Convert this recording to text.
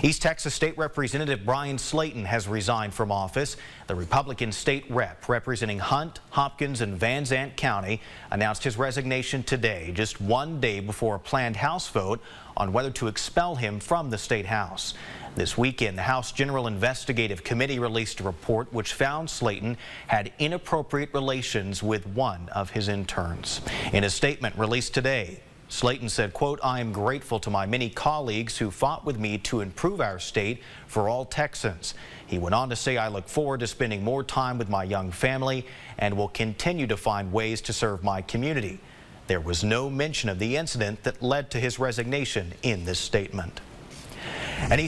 East Texas State Representative Bryan Slaton has resigned from office. The Republican state rep representing Hunt, Hopkins, and Van Zandt County announced his resignation today, just one day before a planned House vote on whether to expel him from the state House. This weekend, the House General Investigative Committee released a report which found Slaton had inappropriate relations with one of his interns. In a statement released today, Slaton said, quote, "I am grateful to my many colleagues who fought with me to improve our state for all Texans." He went on to say, "I look forward to spending more time with my young family and will continue to find ways to serve my community." There was no mention of the incident that led to his resignation in this statement. And